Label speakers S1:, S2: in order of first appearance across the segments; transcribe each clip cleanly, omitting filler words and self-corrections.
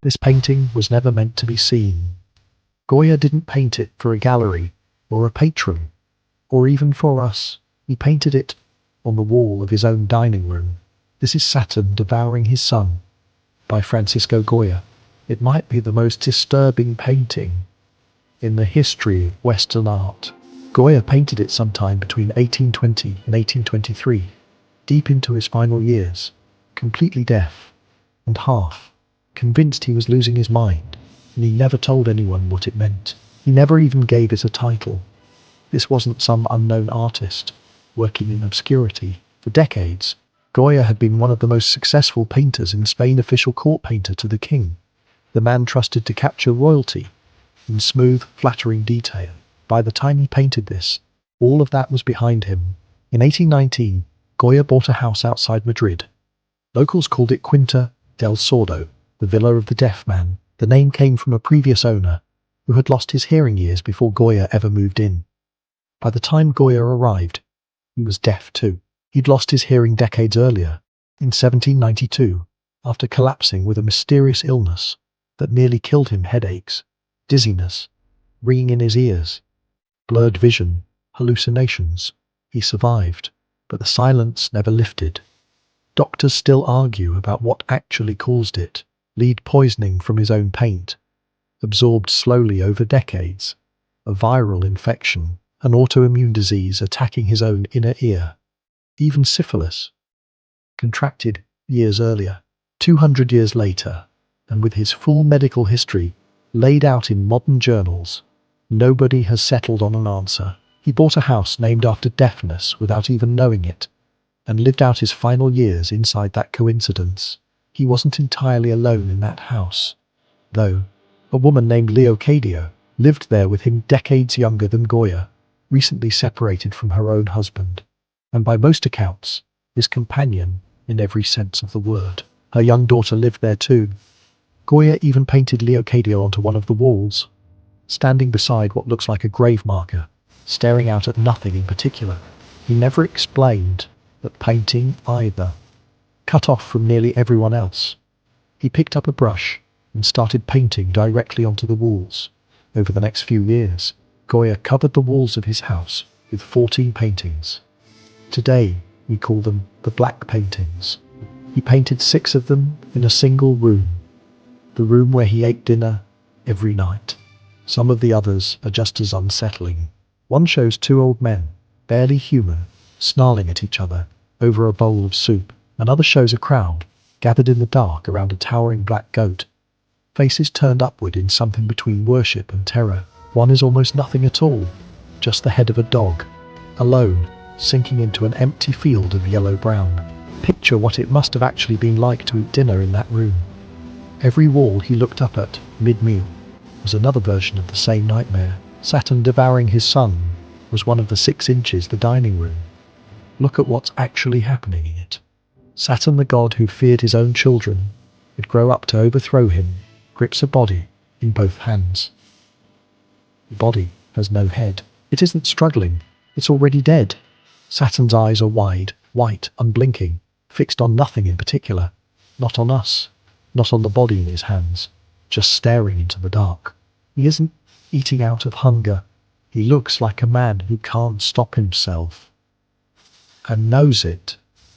S1: This painting was never meant to be seen. Goya didn't paint it for a gallery, or a patron, or even for us. He painted it on the wall of his own dining room. This is Saturn Devouring His Son, by Francisco Goya. It might be the most disturbing painting in the history of Western art. Goya painted it sometime between 1820 and 1823, deep into his final years, completely deaf, and half convinced he was losing his mind, and he never told anyone what it meant. He never even gave it a title. This wasn't some unknown artist working in obscurity. For decades, Goya had been one of the most successful painters in Spain, official court painter to the king, the man trusted to capture royalty in smooth, flattering detail. By the time he painted this, all of that was behind him. In 1819, Goya bought a house outside Madrid. Locals called it Quinta del Sordo, the villa of the deaf man. The name came from a previous owner who had lost his hearing years before Goya ever moved in. By the time Goya arrived, he was deaf too. He'd lost his hearing decades earlier, in 1792, after collapsing with a mysterious illness that nearly killed him: headaches, dizziness, ringing in his ears, blurred vision, hallucinations. He survived, but the silence never lifted. Doctors still argue about what actually caused it: lead poisoning from his own paint, absorbed slowly over decades, a viral infection, an autoimmune disease attacking his own inner ear, even syphilis, contracted years earlier. 200 years later, and with his full medical history laid out in modern journals, nobody has settled on an answer. He bought a house named after deafness without even knowing it, and lived out his final years inside that coincidence. He wasn't entirely alone in that house, though. A woman named Leocadia lived there with him, decades younger than Goya, recently separated from her own husband, and by most accounts, his companion in every sense of the word. Her young daughter lived there too. Goya even painted Leocadia onto one of the walls, standing beside what looks like a grave marker, staring out at nothing in particular. He never explained that painting either. Cut off from nearly everyone else, he picked up a brush and started painting directly onto the walls. Over the next few years, Goya covered the walls of his house with 14 paintings. Today, we call them the Black Paintings. He painted 6 of them in a single room, the room where he ate dinner every night. Some of the others are just as unsettling. One shows 2 old men, barely human, snarling at each other over a bowl of soup. Another shows a crowd gathered in the dark around a towering black goat, faces turned upward in something between worship and terror. One is almost nothing at all, just the head of a dog, alone, sinking into an empty field of yellow-brown. Picture what it must have actually been like to eat dinner in that room. Every wall he looked up at, mid-meal, was another version of the same nightmare. Saturn Devouring His Son was one of the 6 inches the dining room. Look at what's actually happening in it. Saturn, the god who feared his own children, would grow up to overthrow him, grips a body in both hands. The body has no head. It isn't struggling, it's already dead. Saturn's eyes are wide, white, unblinking, fixed on nothing in particular. Not on us, not on the body in his hands, just staring into the dark. He isn't eating out of hunger. He looks like a man who can't stop himself, and knows it.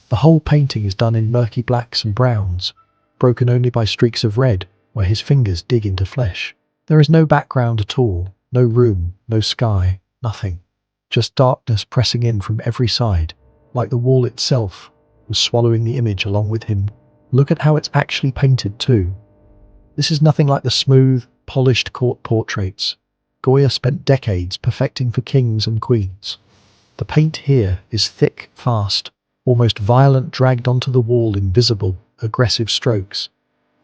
S1: The whole painting is done in murky blacks and browns, broken only by streaks of red where his fingers dig into flesh. There is no background at all, no room, no sky, nothing. Just darkness pressing in from every side, like the wall itself was swallowing the image along with him. Look at how it's actually painted too. This is nothing like the smooth, polished court portraits Goya spent decades perfecting for kings and queens. The paint here is thick, fast, almost violent, dragged onto the wall in visible, aggressive strokes,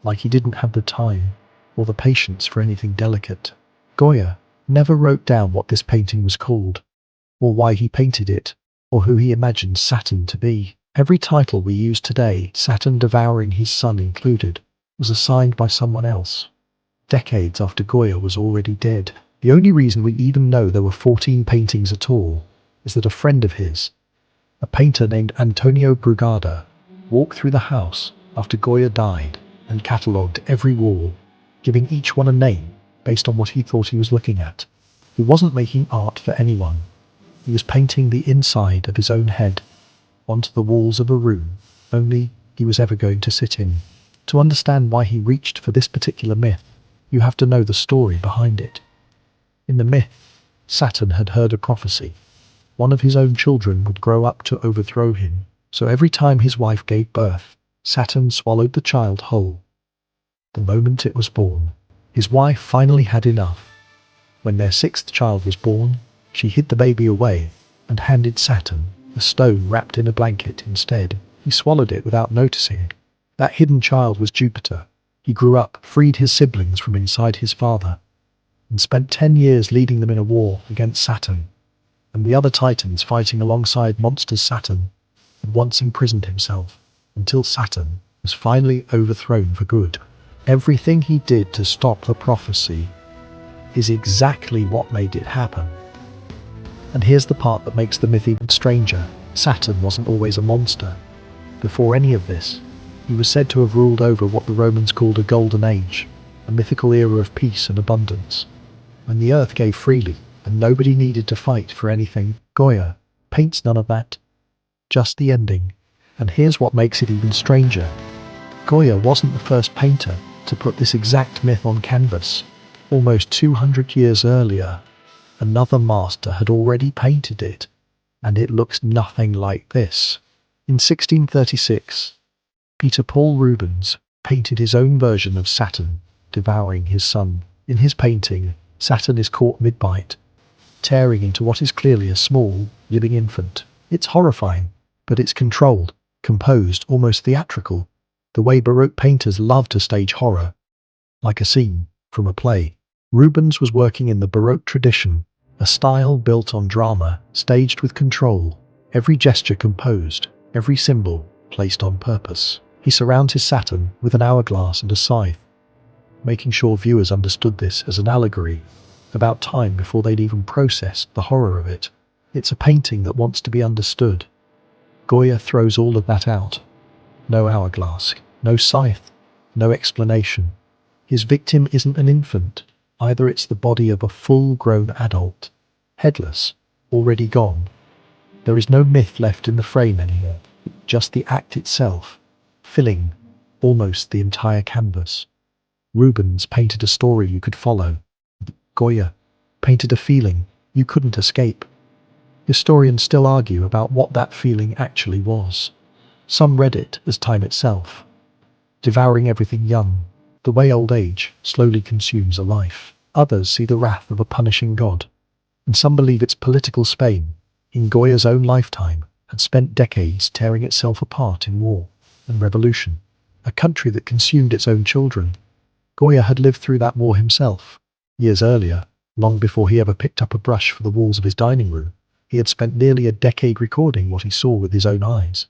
S1: like he didn't have the time or the patience for anything delicate. Goya never wrote down what this painting was called, or why he painted it, or who he imagined Saturn to be. Every title we use today, Saturn Devouring His Son included, was assigned by someone else, decades after Goya was already dead. The only reason we even know there were 14 paintings at all is that a friend of his, a painter named Antonio Brugada, walked through the house after Goya died and catalogued every wall, giving each one a name based on what he thought he was looking at. He wasn't making art for anyone. He was painting the inside of his own head onto the walls of a room only he was ever going to sit in. To understand why he reached for this particular myth, you have to know the story behind it. In the myth, Saturn had heard a prophecy. One of his own children would grow up to overthrow him, so every time his wife gave birth, Saturn swallowed the child whole. The moment it was born, his wife finally had enough. When their sixth child was born, she hid the baby away and handed Saturn a stone wrapped in a blanket instead. He swallowed it without noticing. That hidden child was Jupiter. He grew up, freed his siblings from inside his father, and spent 10 years leading them in a war against Saturn and the other Titans, fighting alongside monsters. Saturn had once imprisoned himself until Saturn was finally overthrown for good. Everything he did to stop the prophecy is exactly what made it happen. And here's the part that makes the myth even stranger. Saturn wasn't always a monster. Before any of this, he was said to have ruled over what the Romans called a golden age, a mythical era of peace and abundance, when the earth gave freely and nobody needed to fight for anything. Goya paints none of that, just the ending. And here's what makes it even stranger. Goya wasn't the first painter to put this exact myth on canvas. Almost 200 years earlier, another master had already painted it, and it looks nothing like this. In 1636, Peter Paul Rubens painted his own version of Saturn devouring his son. In his painting, Saturn is caught mid-bite, tearing into what is clearly a small, living infant. It's horrifying, but it's controlled, composed, almost theatrical, the way Baroque painters love to stage horror, like a scene from a play. Rubens was working in the Baroque tradition, a style built on drama, staged with control, every gesture composed, every symbol placed on purpose. He surrounds his Saturn with an hourglass and a scythe, making sure viewers understood this as an allegory about time before they'd even processed the horror of it. It's a painting that wants to be understood. Goya throws all of that out. No hourglass, no scythe, no explanation. His victim isn't an infant. Either it's the body of a full-grown adult, headless, already gone. There is no myth left in the frame anymore, just the act itself, filling almost the entire canvas. Rubens painted a story you could follow. Goya painted a feeling you couldn't escape. Historians still argue about what that feeling actually was. Some read it as time itself, devouring everything young, the way old age slowly consumes a life. Others see the wrath of a punishing god, and some believe it's political Spain, in Goya's own lifetime, had spent decades tearing itself apart in war and revolution, a country that consumed its own children. Goya had lived through that war himself. Years earlier, long before he ever picked up a brush for the walls of his dining room, he had spent nearly a decade recording what he saw with his own eyes.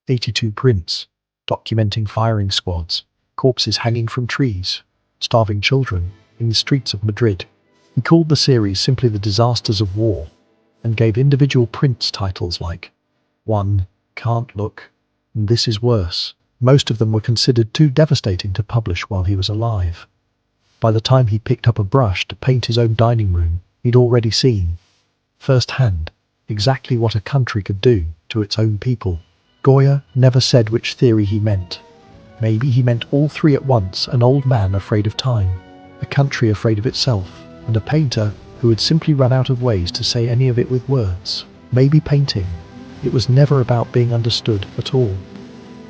S1: 82 prints, documenting firing squads, corpses hanging from trees, starving children in the streets of Madrid. He called the series simply The Disasters of War, and gave individual prints titles like 1, Can't Look, and This Is Worse. Most of them were considered too devastating to publish while he was alive. By the time he picked up a brush to paint his own dining room, he'd already seen, firsthand, exactly what a country could do to its own people. Goya never said which theory he meant. Maybe he meant all three at once: an old man afraid of time, a country afraid of itself, and a painter who had simply run out of ways to say any of it with words. Maybe painting. It was never about being understood at all.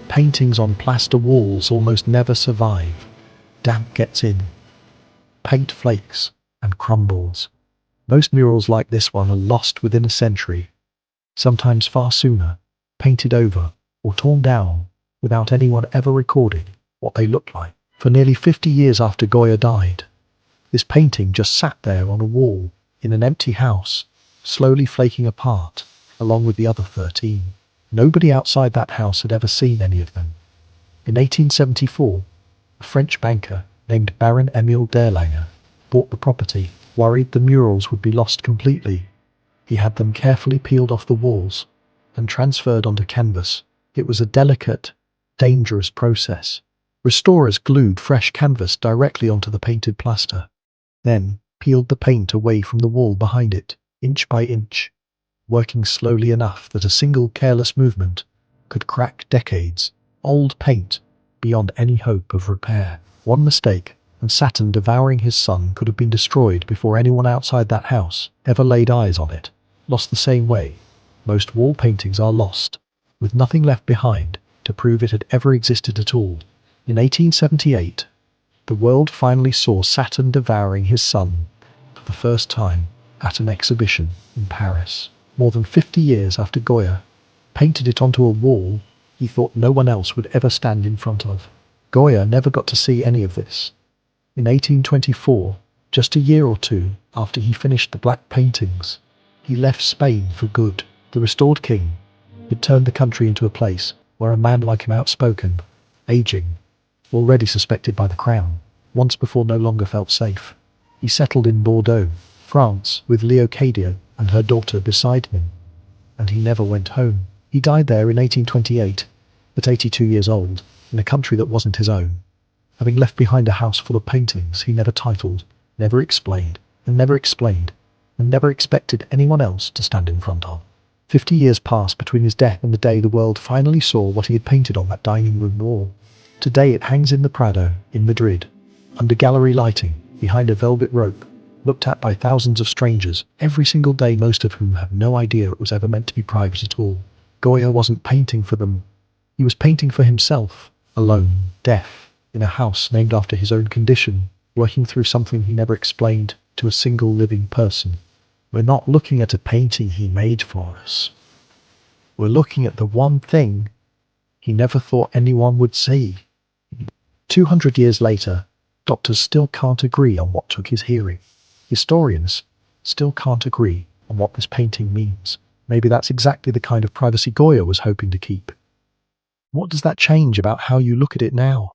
S1: Paintings on plaster walls almost never survive. Damp gets in, paint flakes, and crumbles. Most murals like this one are lost within a century, sometimes far sooner, painted over or torn down without anyone ever recording what they looked like. For nearly 50 years after Goya died, this painting just sat there on a wall in an empty house, slowly flaking apart, along with the other 13. Nobody outside that house had ever seen any of them. In 1874, a French banker named Baron Émile d'Erlanger bought the property, worried the murals would be lost completely. He had them carefully peeled off the walls and transferred onto canvas. It was a delicate, dangerous process. Restorers glued fresh canvas directly onto the painted plaster, then peeled the paint away from the wall behind it, inch by inch, working slowly enough that a single careless movement could crack decades-old paint beyond any hope of repair. One mistake, and Saturn Devouring His Son could have been destroyed before anyone outside that house ever laid eyes on it. Lost the same way most wall paintings are lost, with nothing left behind to prove it had ever existed at all. In 1878, the world finally saw Saturn Devouring His Son for the first time at an exhibition in Paris. More than 50 years after Goya painted it onto a wall he thought no one else would ever stand in front of. Goya never got to see any of this. In 1824, just a year or two after he finished the black paintings, he left Spain for good. The restored king had turned the country into a place where a man like him, outspoken, aging, already suspected by the crown, once before no longer felt safe. He settled in Bordeaux, France, with Leocadia and her daughter beside him, and he never went home. He died there in 1828, at 82 years old, in a country that wasn't his own, having left behind a house full of paintings he never titled, never explained, and never expected anyone else to stand in front of. 50 years passed between his death and the day the world finally saw what he had painted on that dining room wall. Today it hangs in the Prado, in Madrid, under gallery lighting, behind a velvet rope, looked at by thousands of strangers, every single day, most of whom have no idea it was ever meant to be private at all. Goya wasn't painting for them. He was painting for himself, alone, deaf, in a house named after his own condition, working through something he never explained to a single living person. We're not looking at a painting he made for us. We're looking at the one thing he never thought anyone would see. 200 years later, doctors still can't agree on what took his hearing. Historians still can't agree on what this painting means. Maybe that's exactly the kind of privacy Goya was hoping to keep. What does that change about how you look at it now?